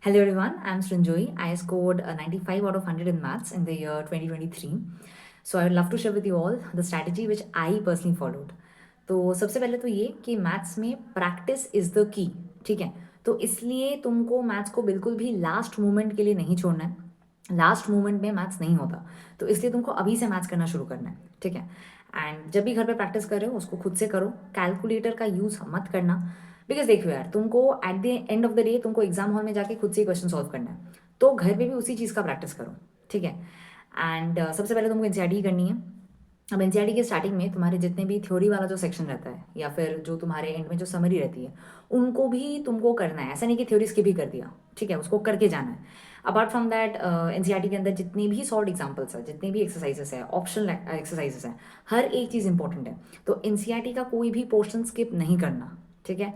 Hello everyone, I'm Srinjoy. I scored a 95 out of 100 in maths in the year 2023. So I would love to share with you all the strategy which I personally followed. तो सबसे पहले तो ये कि maths में practice is the key, ठीक है? तो इसलिए तुमको मैथ्स को बिल्कुल भी लास्ट मोमेंट के लिए नहीं छोड़ना है। लास्ट मोमेंट में मैथ्स नहीं होता, तो इसलिए तुमको अभी से मैथ्स करना शुरू करना है, ठीक है? एंड जब भी घर पे प्रैक्टिस कर रहे हो उसको खुद से करो, कैलकुलेटर का यूज़ मत करना। बिकॉज देखो यार, तुमको at the end of the day तुमको एग्जाम हॉल में जाके खुद से क्वेश्चन सॉल्व करना है, तो घर पे भी उसी चीज़ का प्रैक्टिस करो, ठीक है? एंड सबसे पहले तुमको एनसीईआरटी करनी है। अब एनसीईआरटी के स्टार्टिंग में तुम्हारे जितने भी थ्योरी वाला जो सेक्शन रहता है या फिर जो तुम्हारे एंड में जो समरी रहती है, उनको भी तुमको करना है। ऐसा नहीं कि थ्योरी स्किप भी कर दिया, ठीक है? उसको करके जाना है। अपार्ट फ्रॉम दैट एनसीईआरटी के अंदर जितनी भी सॉल्व एग्जाम्पल्स है, जितनी भी एक्सरसाइजेस है, ऑप्शनल एक्सरसाइजेस हैं, हर एक चीज़ इंपॉर्टेंट है। तो एनसीईआरटी का कोई भी पोर्शन स्किप नहीं करना, ठीक है?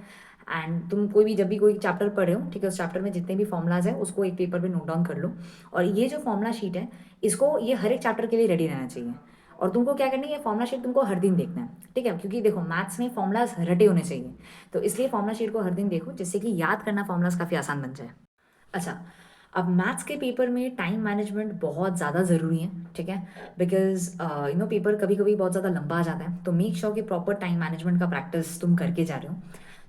एंड तुम कोई भी जब भी कोई चैप्टर पढ़ रहे हो, ठीक है, उस चैप्टर में जितने भी फॉर्मूलाज है उसको एक पेपर पे नोट डाउन कर लो। और ये जो फॉर्मूला शीट है, इसको ये हर एक चैप्टर के लिए रेडी रहना चाहिए। और तुमको क्या करना है, ये फॉर्मूला शीट तुमको हर दिन देखना है, ठीक है? क्योंकि देखो मैथ्स में फॉर्मूलाज रटे होने चाहिए, तो इसलिए फॉर्मूला शीट को हर दिन देखो, जिससे कि याद करना फॉर्मूलाज काफ़ी आसान बन जाए। अच्छा, अब मैथ्स के पेपर में टाइम मैनेजमेंट बहुत ज़्यादा ज़रूरी है, ठीक है? बिकॉज पेपर कभी कभी बहुत ज़्यादा लंबा आ जाता है, तो मेक श्योर कि प्रॉपर टाइम मैनेजमेंट का प्रैक्टिस तुम करके जा रहे हो।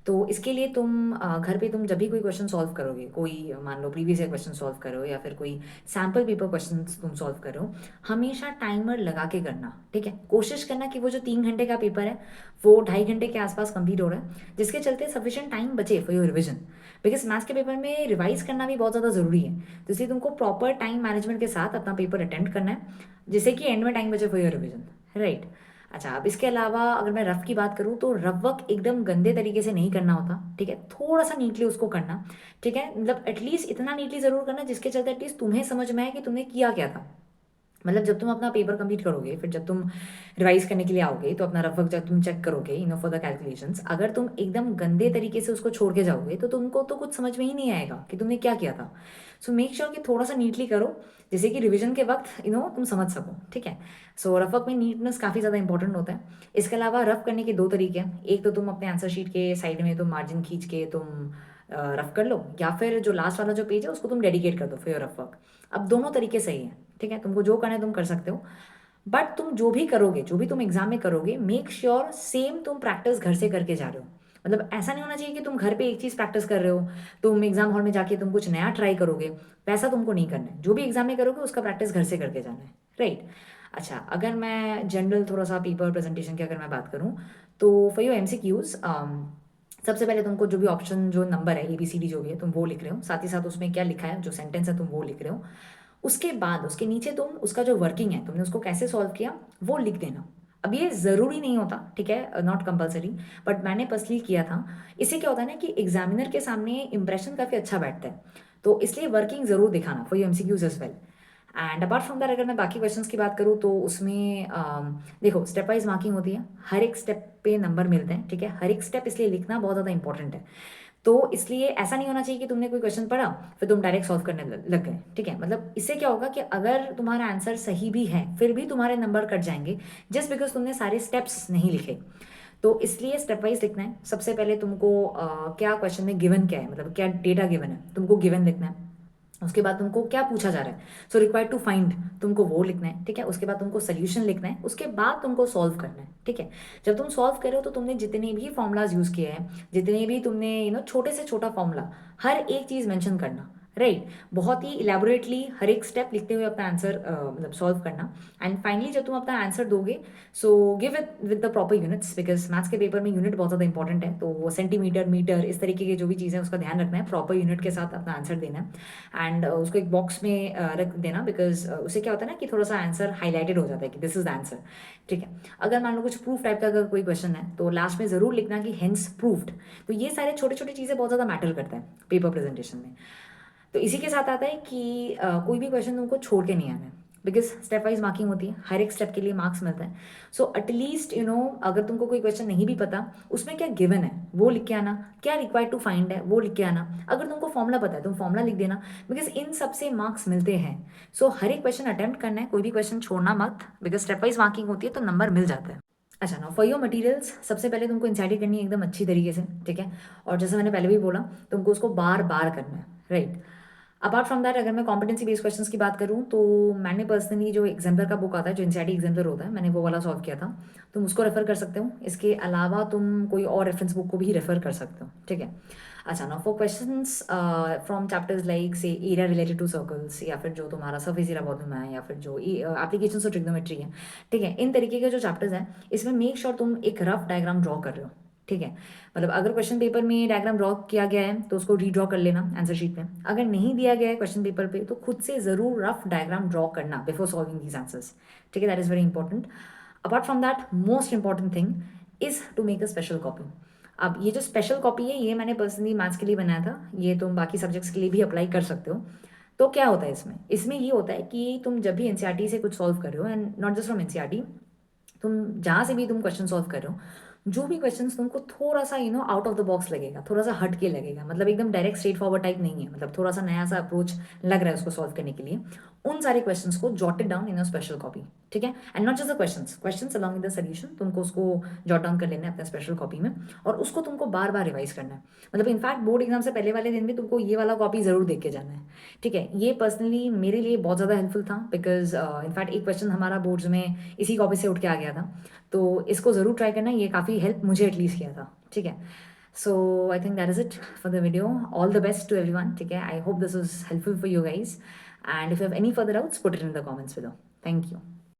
तो इसके लिए तुम घर पे तुम जब भी कोई क्वेश्चन सॉल्व करोगे, कोई मान लो प्रीवियस ईयर क्वेश्चन सॉल्व करो या फिर कोई सैम्पल पेपर क्वेश्चन तुम सॉल्व करो, हमेशा टाइमर लगा के करना, ठीक है? कोशिश करना कि वो जो 3 घंटे का पेपर है वो 2.5 घंटे के आसपास कंप्लीट हो रहा है, जिसके चलते सफिशिएंट टाइम बचे for your revision. Because maths के पेपर में रिवाइज करना भी बहुत ज़्यादा ज़रूरी है, तो इसलिए तुमको प्रॉपर टाइम मैनेजमेंट के साथ अपना पेपर अटेंड करना है, जिससे कि एंड में टाइम बचे फॉर योर रिविजन, राइट? अच्छा, अब इसके अलावा अगर मैं रफ की बात करूँ तो रफ वर्क एकदम गंदे तरीके से नहीं करना होता, ठीक है? थोड़ा सा नीटली उसको करना, ठीक है? मतलब एटलीस्ट इतना नीटली ज़रूर करना जिसके चलते एटलीस्ट तुम्हें समझ में आए कि तुमने किया क्या था। मतलब जब तुम अपना पेपर कंप्लीट करोगे, फिर जब तुम रिवाइज करने के लिए आओगे, तो अपना रफ वर्क जब तुम चेक करोगे फॉर द कैलकुलेशंस, अगर तुम एकदम गंदे तरीके से उसको छोड़ के जाओगे तो तुमको तो कुछ समझ में ही नहीं आएगा कि तुमने क्या किया था। सो मेक श्योर कि थोड़ा सा नीटली करो, जैसे कि रिविजन के वक्त तुम समझ सको, ठीक है? सो रफ वर्क में नीटनेस काफ़ी ज़्यादा इंपॉर्टेंट होता है। इसके अलावा रफ करने के दो तरीके हैं। एक तो तुम अपने आंसर शीट के साइड में तुम मार्जिन खींच के तुम रफ कर लो, या फिर जो लास्ट वाला जो पेज है उसको तुम डेडिकेट कर दो फॉर योर रफ वर्क। अब दोनों तरीके सही है, ठीक है? तुमको जो करना है तुम कर सकते हो, बट तुम जो भी करोगे, जो भी तुम एग्जाम में करोगे, मेक श्योर सेम तुम प्रैक्टिस घर से करके जा रहे हो। मतलब ऐसा नहीं होना चाहिए कि तुम घर पे एक चीज़ प्रैक्टिस कर रहे हो, तुम एग्जाम हॉल में जाके तुम कुछ नया ट्राई करोगे। वैसा तुमको नहीं करना है। जो भी एग्जाम में करोगे उसका प्रैक्टिस घर से करके जाना है, राइट? अच्छा, अगर मैं जनरल थोड़ा सा पेपर प्रेजेंटेशन की अगर मैं बात करूँ, तो फॉर योर एमसीक्यूज सबसे पहले तुमको जो भी ऑप्शन, जो नंबर है ABCD जो भी है, तुम वो लिख रहे हो, साथ ही साथ उसमें क्या लिखा है, जो सेंटेंस है तुम वो लिख रहे हो। उसके बाद उसके नीचे तुम उसका जो वर्किंग है, तुमने उसको कैसे सॉल्व किया, वो लिख देना। अब ये ज़रूरी नहीं होता, ठीक है, नॉट कंपलसरी, बट मैंने पर्सनली किया था। इससे क्या होता है ना कि एग्जामिनर के सामने इंप्रेशन काफ़ी अच्छा बैठता है, तो इसलिए वर्किंग ज़रूर दिखाना for you MCQs as well. And apart from that, अगर मैं बाकी क्वेश्चंस की बात करूँ तो उसमें देखो स्टेप वाइज मार्किंग होती है, हर एक स्टेप पे नंबर मिलते हैं, ठीक है? हर एक स्टेप इसलिए लिखना बहुत ज़्यादा इंपॉर्टेंट है। तो इसलिए ऐसा नहीं होना चाहिए कि तुमने कोई क्वेश्चन पढ़ा फिर तुम डायरेक्ट सॉल्व करने लग गए, ठीक है? मतलब इससे क्या होगा कि अगर तुम्हारा आंसर सही भी है फिर भी तुम्हारे नंबर कट जाएंगे, जस्ट बिकॉज तुमने सारे स्टेप्स नहीं लिखे। तो इसलिए स्टेप वाइज लिखना है। सबसे पहले तुमको क्या क्वेश्चन में गिवन क्या है, मतलब क्या डेटा गिवन है, तुमको गिवन लिखना है। उसके बाद तुमको क्या पूछा जा रहा है, सो रिक्वायर्ड टू फाइंड, तुमको वो लिखना है, ठीक है? उसके बाद तुमको सोल्यूशन लिखना है, उसके बाद तुमको सॉल्व करना है, ठीक है? जब तुम सॉल्व करो तो तुमने जितने भी फॉर्मूलाज यूज़ किए हैं, जितने भी तुमने छोटे से छोटा फॉर्मूला, हर एक चीज़ मेंशन करना, राइट? बहुत ही इलेबोरेटली हर एक स्टेप लिखते हुए अपना आंसर मतलब सॉल्व करना। एंड फाइनली जब तुम अपना आंसर दोगे, so give it with the proper units, because maths के पेपर में यूनिट बहुत ज़्यादा इंपॉर्टेंट है, तो वो सेंटीमीटर, मीटर, इस तरीके के जो भी चीज़ें उसका ध्यान रखना है, प्रॉपर यूनिट के साथ अपना आंसर देना है। एंड उसको एक बॉक्स में रख देना, बिकॉज उससे क्या होता है ना कि थोड़ा सा आंसर हाईलाइटेड हो जाता है कि दिस इज द आंसर, ठीक है? अगर मान लो कुछ प्रूफ टाइप का अगर कोई क्वेश्चन है तो लास्ट में ज़रूर लिखना कि हेंस प्रूफ्ड। तो ये सारे छोटे छोटे चीज़ें बहुत ज़्यादा मैटर करता है पेपर प्रेजेंटेशन में। तो इसी के साथ आता है कि कोई भी क्वेश्चन तुमको छोड़ के नहीं आना है, बिकॉज स्टेप वाइज मार्किंग होती है, हर एक स्टेप के लिए मार्क्स मिलता है। सो एटलीस्ट अगर तुमको कोई क्वेश्चन नहीं भी पता उसमें क्या गिवन है वो लिख के आना, क्या रिक्वायर्ड टू फाइंड है वो लिख के आना। अगर तुमको फॉर्मूला पता है तुम फॉर्मूला लिख देना, बिकॉज इन सबसे मार्क्स मिलते हैं। सो हर एक क्वेश्चन अटेम्प्ट करना है, कोई भी क्वेश्चन छोड़ना मत, बिकॉज स्टेप वाइज मार्किंग होती है तो नंबर मिल जाता है। अच्छा ना, फॉर योर मटेरियल्स सबसे पहले तुमको इंसाइड करनी है एकदम अच्छी तरीके से, ठीक है? और जैसे मैंने पहले भी बोला, तुमको उसको बार बार करना है, राइट? अपार्ट फ्रॉम दैट अगर मैं कॉम्पिटेंसी बेस्ड क्वेश्चंस की बात करूँ तो मैंने पर्सनली जो एग्जाम्पलर का बुक आता है जो एनसीईआरटी एग्जाम्पलर होता है मैंने वो वाला सॉल्व किया था। तुम उसको रेफर कर सकते हो। इसके अलावा तुम कोई और रेफरेंस बुक को भी रेफर कर सकते हो। ठीक है। अच्छा, now for questions from chapters like से एरिया रिलेटेड टू सर्कल्स, या फिर जो तुम्हारा सरफेस एरिया प्रॉब्लम है, या फिर जो एप्लीकेशन ऑफ ट्रिग्नोमेट्री है। ठीक है, इन तरीके के जो चैप्टर्स हैं इसमें मेक श्योर तुम एक रफ डायग्राम ड्रॉ कर रहे हो। ठीक है। मतलब अगर क्वेश्चन पेपर में डायग्राम ड्रॉ किया गया है तो उसको रीड्रॉ कर लेना आंसर शीट में। अगर नहीं दिया गया है क्वेश्चन पेपर पे तो खुद से ज़रूर रफ डायग्राम ड्रॉ करना बिफोर सॉल्विंग दीज आंसर्स। ठीक है, that is very important. Apart from that most important thing is to make a special copy. अब ये जो स्पेशल कॉपी है ये मैंने पर्सनली मैथ्स के लिए बनाया था, ये तुम बाकी सब्जेक्ट्स के लिए भी अप्लाई कर सकते हो। तो क्या होता है इसमें इसमें ये होता है कि तुम जब भी एनसीईआरटी से कुछ सॉल्व कर रहे हो, and not just from NCERT, तुम जहाँ से भी तुम क्वेश्चन सॉल्व कर रहे हो, जो भी क्वेश्चंस तुमको थोड़ा सा आउट ऑफ द बॉक्स लगेगा, थोड़ा सा हट के लगेगा, मतलब एकदम डायरेक्ट स्ट्रेट फॉरवर्ड टाइप नहीं है, मतलब थोड़ा सा नया सा अप्रोच लग रहा है उसको सॉल्व करने के लिए, उन सारे क्वेश्चंस को jotted down in a special copy. ठीक है। And not just the questions along with the solution, तुमको उसको जॉट डाउन कर लेना है अपने स्पेशल कॉपी में, और उसको तुमको बार बार रिवाइज करना है। मतलब इनफैक्ट बोर्ड एग्जाम से पहले वाले दिन भी तुमको ये वाला कॉपी जरूर देख के जाना है। ठीक है। ये पर्सनली मेरे लिए बहुत ज़्यादा हेल्पफुल था, बिकॉज इनफैक्ट एक क्वेश्चन हमारा बोर्ड्स में इसी कॉपी से उठ के आ गया था। तो इसको ज़रूर ट्राई करना, ये काफ़ी हेल्प मुझे एटलीस्ट किया था। ठीक है। So I think that is it for the video. All the best to everyone. ठीक है। I hope this is helpful for you guys, and if you have any further doubts put it in the comments below. Thank you.